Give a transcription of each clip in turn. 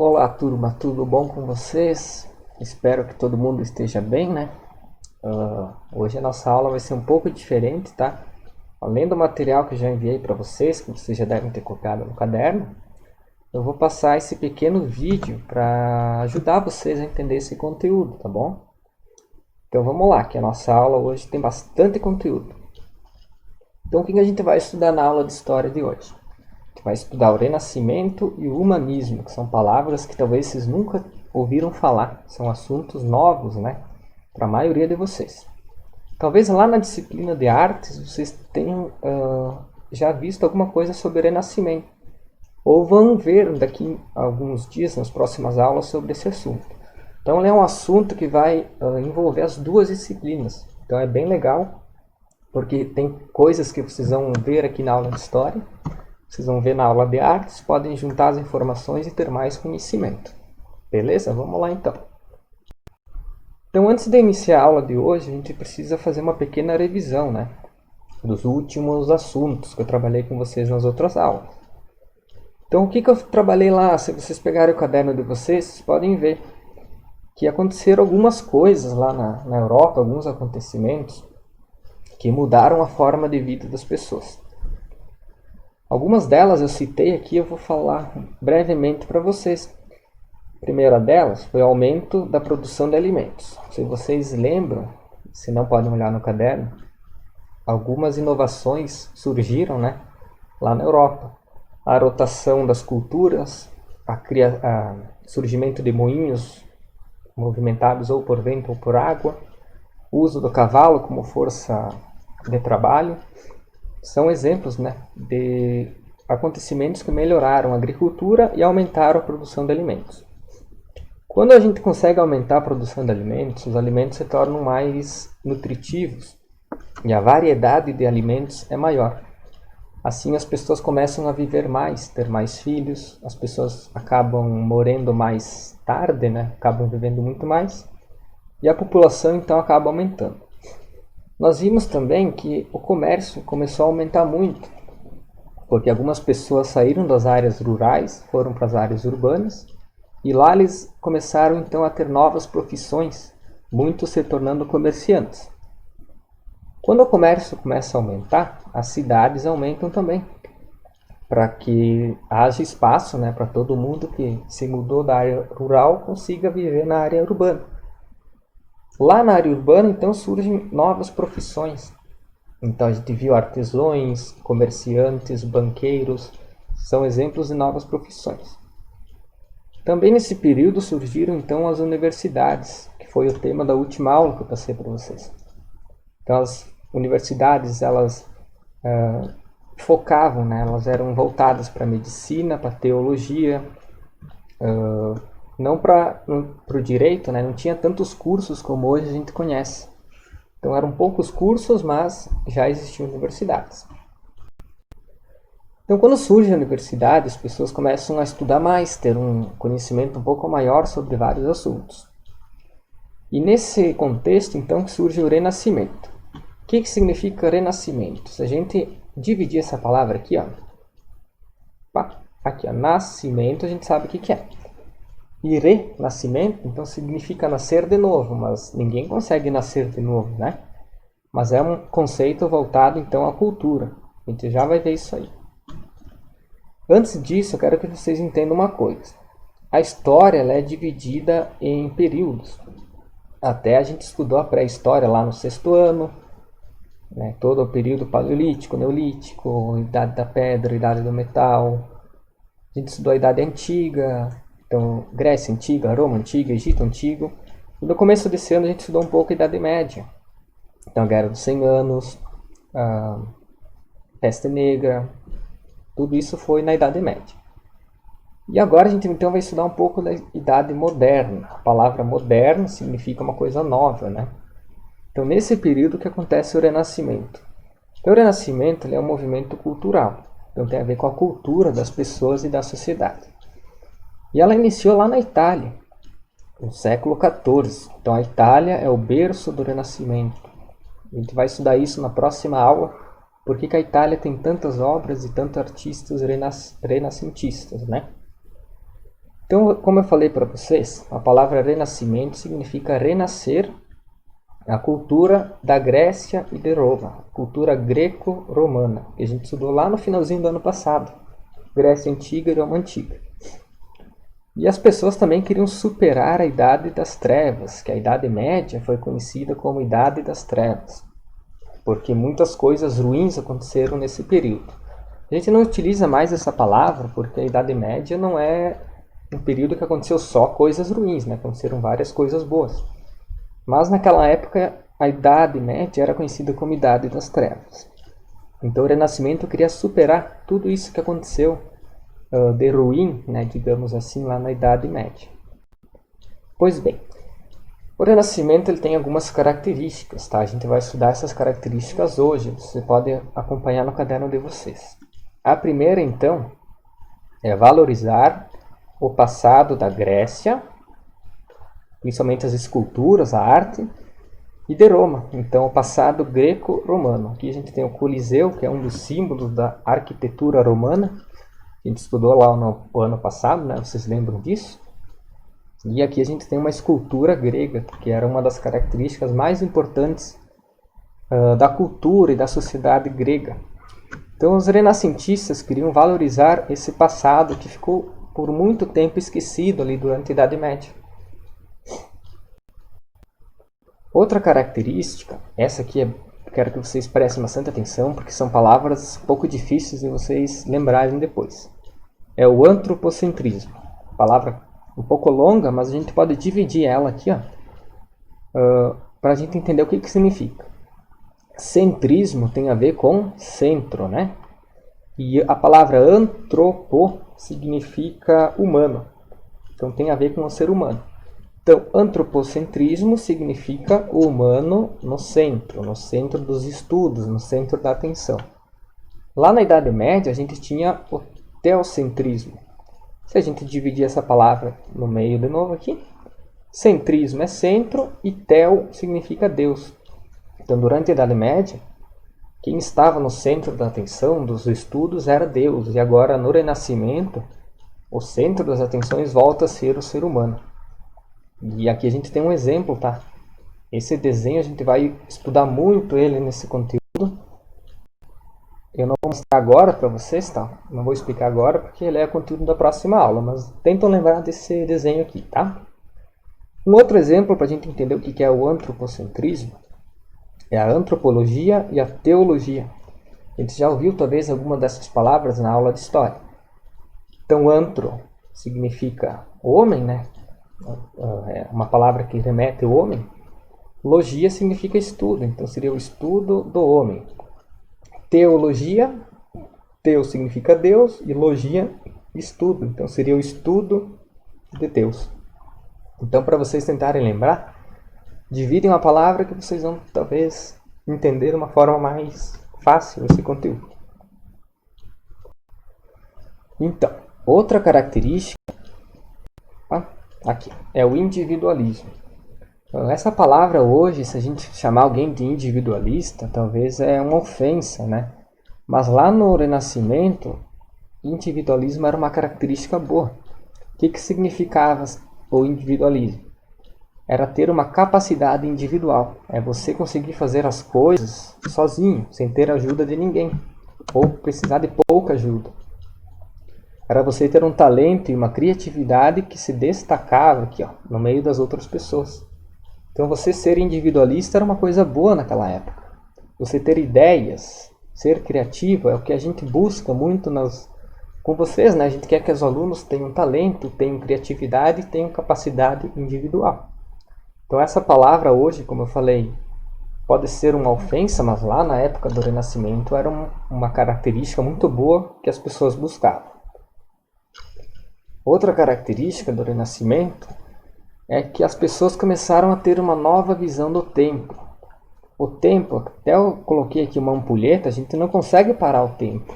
Olá, turma, tudo bom com vocês? Espero que todo mundo esteja bem, né? Hoje a nossa aula vai ser um pouco diferente, tá? Além do material que eu já enviei para vocês, que vocês já devem ter copiado no caderno, eu vou passar esse pequeno vídeo para ajudar vocês a entender esse conteúdo, tá bom? Então vamos lá, que a nossa aula hoje tem bastante conteúdo. Então o que a gente vai estudar na aula de história de hoje? Vai estudar o Renascimento e o Humanismo, que são palavras que talvez vocês nunca ouviram falar. São assuntos novos, né? Para a maioria de vocês. Talvez lá na disciplina de artes vocês tenham já visto alguma coisa sobre o Renascimento. Ou vão ver daqui a alguns dias, nas próximas aulas, sobre esse assunto. Então é um assunto que vai envolver as duas disciplinas. Então é bem legal, porque tem coisas que vocês vão ver aqui na aula de História, vocês vão ver na aula de artes, podem juntar as informações e ter mais conhecimento. Beleza? Vamos lá então. Então, antes de iniciar a aula de hoje, a gente precisa fazer uma pequena revisão, né? Dos últimos assuntos que eu trabalhei com vocês nas outras aulas. Então, o que eu trabalhei lá? Se vocês pegarem o caderno de vocês podem ver que aconteceram algumas coisas lá na Europa, alguns acontecimentos que mudaram a forma de vida das pessoas. Algumas delas eu citei aqui, eu vou falar brevemente para vocês. A primeira delas foi o aumento da produção de alimentos. Se vocês lembram, se não podem olhar no caderno, algumas inovações surgiram, né, lá na Europa. A rotação das culturas, surgimento de moinhos movimentados ou por vento ou por água, o uso do cavalo como força de trabalho, são exemplos, né, de acontecimentos que melhoraram a agricultura e aumentaram a produção de alimentos. Quando a gente consegue aumentar a produção de alimentos, os alimentos se tornam mais nutritivos e a variedade de alimentos é maior. Assim as pessoas começam a viver mais, ter mais filhos, as pessoas acabam morrendo mais tarde, né, acabam vivendo muito mais e a população então acaba aumentando. Nós vimos também que o comércio começou a aumentar muito, porque algumas pessoas saíram das áreas rurais, foram para as áreas urbanas, e lá eles começaram então a ter novas profissões, muitos se tornando comerciantes. Quando o comércio começa a aumentar, as cidades aumentam também, para que haja espaço, né, para todo mundo que se mudou da área rural consiga viver na área urbana. Lá na área urbana, então, surgem novas profissões. Então, a gente viu artesãos, comerciantes, banqueiros, são exemplos de novas profissões. Também nesse período surgiram, então, as universidades, que foi o tema da última aula que eu passei para vocês. Então, as universidades, elas focavam, né? Elas eram voltadas para a medicina, para a teologia, não para o direito, né? Não tinha tantos cursos como hoje a gente conhece. Então eram poucos cursos, mas já existiam universidades. Então quando surge a universidade, as pessoas começam a estudar mais, ter um conhecimento um pouco maior sobre vários assuntos. E nesse contexto, então, surge o Renascimento. O que significa Renascimento? Se a gente dividir essa palavra aqui, ó, nascimento, a gente sabe o que é. E renascimento, então, significa nascer de novo, mas ninguém consegue nascer de novo, né? Mas é um conceito voltado, então, à cultura. A gente já vai ver isso aí. Antes disso, eu quero que vocês entendam uma coisa. A história ela é dividida em períodos. Até a gente estudou a pré-história lá no 6º ano, né? Todo o período paleolítico, neolítico, idade da pedra, idade do metal. A gente estudou a idade antiga, então, Grécia Antiga, Roma Antiga, Egito Antigo. E no começo desse ano a gente estudou um pouco a Idade Média. Então, a Guerra dos 100 Anos, a Peste Negra, tudo isso foi na Idade Média. E agora a gente então vai estudar um pouco da Idade Moderna. A palavra moderno significa uma coisa nova, né? Então, nesse período que acontece o Renascimento. Então, o Renascimento ele é um movimento cultural. Então, tem a ver com a cultura das pessoas e da sociedade. E ela iniciou lá na Itália, no século XIV. Então a Itália é o berço do Renascimento. A gente vai estudar isso na próxima aula, porque a Itália tem tantas obras e tantos artistas renascentistas, né? Então, como eu falei para vocês, a palavra renascimento significa renascer a cultura da Grécia e de Roma, a cultura greco-romana, que a gente estudou lá no finalzinho do ano passado, Grécia Antiga e Roma Antiga. E as pessoas também queriam superar a Idade das Trevas, que a Idade Média foi conhecida como Idade das Trevas, porque muitas coisas ruins aconteceram nesse período. A gente não utiliza mais essa palavra porque a Idade Média não é um período que aconteceu só coisas ruins, né? Aconteceram várias coisas boas. Mas naquela época a Idade Média era conhecida como Idade das Trevas. Então o Renascimento queria superar tudo isso que aconteceu de ruim, né, digamos assim, lá na Idade Média. Pois bem, o Renascimento ele tem algumas características, tá? A gente vai estudar essas características hoje, você pode acompanhar no caderno de vocês. A primeira, então, é valorizar o passado da Grécia, principalmente as esculturas, a arte, e de Roma, então o passado greco-romano. Aqui a gente tem o Coliseu, que é um dos símbolos da arquitetura romana. A gente estudou lá no ano passado, né? Vocês lembram disso? E aqui a gente tem uma escultura grega, que era uma das características mais importantes da cultura e da sociedade grega. Então os renascentistas queriam valorizar esse passado que ficou por muito tempo esquecido ali durante a Idade Média. Outra característica, essa aqui quero que vocês prestem bastante atenção, porque são palavras um pouco difíceis de vocês lembrarem depois. É o antropocentrismo. Palavra um pouco longa, mas a gente pode dividir ela aqui, para a gente entender o que significa. Centrismo tem a ver com centro, né? E a palavra antropo significa humano. Então tem a ver com o ser humano. Então, antropocentrismo significa o humano no centro dos estudos, no centro da atenção. Lá na Idade Média, a gente tinha o teocentrismo. Se a gente dividir essa palavra no meio de novo aqui, centrismo é centro e teo significa Deus. Então, durante a Idade Média, quem estava no centro da atenção, dos estudos, era Deus. E agora, no Renascimento, o centro das atenções volta a ser o ser humano. E aqui a gente tem um exemplo, tá? Esse desenho a gente vai estudar muito ele nesse conteúdo. Eu não vou mostrar agora para vocês, tá? Não vou explicar agora porque ele é conteúdo da próxima aula, mas tentam lembrar desse desenho aqui, tá? Um outro exemplo para a gente entender o que é o antropocentrismo é a antropologia e a teologia. A gente já ouviu talvez alguma dessas palavras na aula de história. Então, antro significa homem, né? É uma palavra que remete ao homem. Logia significa estudo, então seria o estudo do homem. Teologia, teo significa Deus, e logia, estudo, então seria o estudo de Deus. Então, para vocês tentarem lembrar, dividem uma palavra que vocês vão talvez entender de uma forma mais fácil esse conteúdo. Então, outra característica aqui é o individualismo. Então, essa palavra hoje, se a gente chamar alguém de individualista, talvez é uma ofensa, né? Mas lá no Renascimento, individualismo era uma característica boa. O que significava o individualismo? Era ter uma capacidade individual. É você conseguir fazer as coisas sozinho, sem ter ajuda de ninguém, ou precisar de pouca ajuda. Era você ter um talento e uma criatividade que se destacava aqui, no meio das outras pessoas. Então você ser individualista era uma coisa boa naquela época. Você ter ideias, ser criativo é o que a gente busca muito com vocês, né? A gente quer que os alunos tenham talento, tenham criatividade e tenham capacidade individual. Então essa palavra hoje, como eu falei, pode ser uma ofensa, mas lá na época do Renascimento era uma característica muito boa que as pessoas buscavam. Outra característica do Renascimento é que as pessoas começaram a ter uma nova visão do tempo. O tempo, até eu coloquei aqui uma ampulheta, a gente não consegue parar o tempo.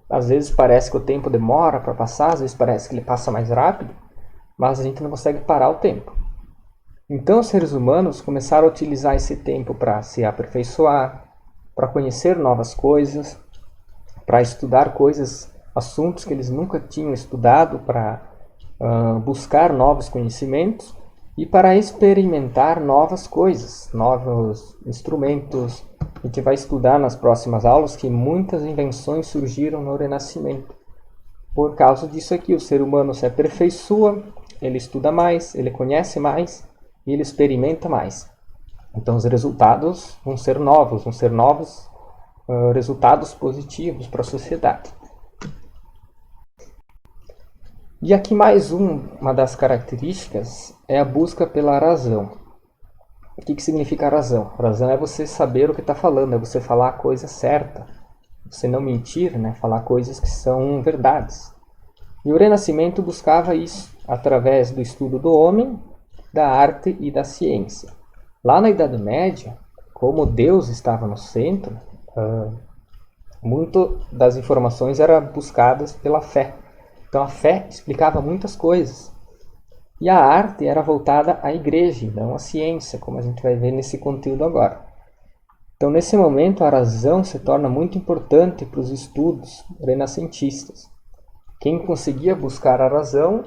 Às vezes parece que o tempo demora para passar, às vezes parece que ele passa mais rápido, mas a gente não consegue parar o tempo. Então os seres humanos começaram a utilizar esse tempo para se aperfeiçoar, para conhecer novas coisas, para estudar coisas, assuntos que eles nunca tinham estudado, para buscar novos conhecimentos e para experimentar novas coisas, novos instrumentos. A gente vai estudar nas próximas aulas que muitas invenções surgiram no Renascimento. Por causa disso aqui, o ser humano se aperfeiçoa, ele estuda mais, ele conhece mais e ele experimenta mais. Então os resultados vão ser novos resultados positivos para a sociedade. E aqui mais uma das características é a busca pela razão. O que significa razão? Razão é você saber o que está falando, é você falar a coisa certa, você não mentir, né? Falar coisas que são verdades. E o Renascimento buscava isso através do estudo do homem, da arte e da ciência. Lá na Idade Média, como Deus estava no centro, muito das informações eram buscadas pela fé. Então a fé explicava muitas coisas. E a arte era voltada à igreja, não à ciência, como a gente vai ver nesse conteúdo agora. Então nesse momento a razão se torna muito importante para os estudos renascentistas. Quem conseguia buscar a razão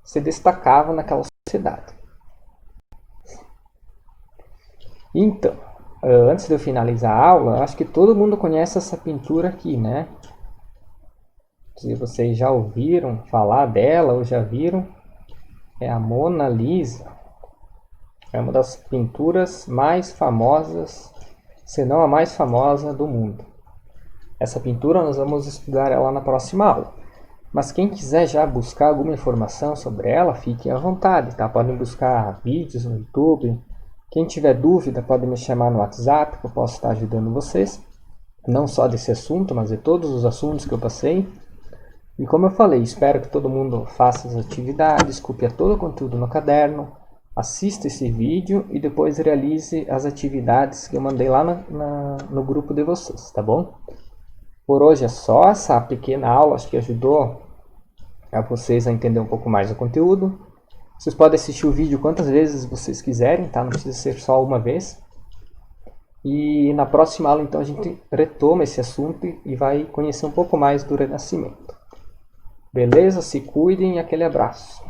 se destacava naquela sociedade. Então, antes de eu finalizar a aula, acho que todo mundo conhece essa pintura aqui, né? Se vocês já ouviram falar dela ou já viram, é a Mona Lisa. É uma das pinturas mais famosas, se não a mais famosa do mundo. Essa pintura nós vamos estudar ela na próxima aula. Mas quem quiser já buscar alguma informação sobre ela, fiquem à vontade, tá? Podem buscar vídeos no YouTube. Quem tiver dúvida pode me chamar no WhatsApp, que eu posso estar ajudando vocês. Não só desse assunto, mas de todos os assuntos que eu passei. E como eu falei, espero que todo mundo faça as atividades, copie todo o conteúdo no caderno, assista esse vídeo e depois realize as atividades que eu mandei lá no grupo de vocês, tá bom? Por hoje é só essa pequena aula, acho que ajudou a vocês a entender um pouco mais o conteúdo. Vocês podem assistir o vídeo quantas vezes vocês quiserem, tá? Não precisa ser só uma vez. E na próxima aula, então, a gente retoma esse assunto e vai conhecer um pouco mais do Renascimento. Beleza? Se cuidem e aquele abraço.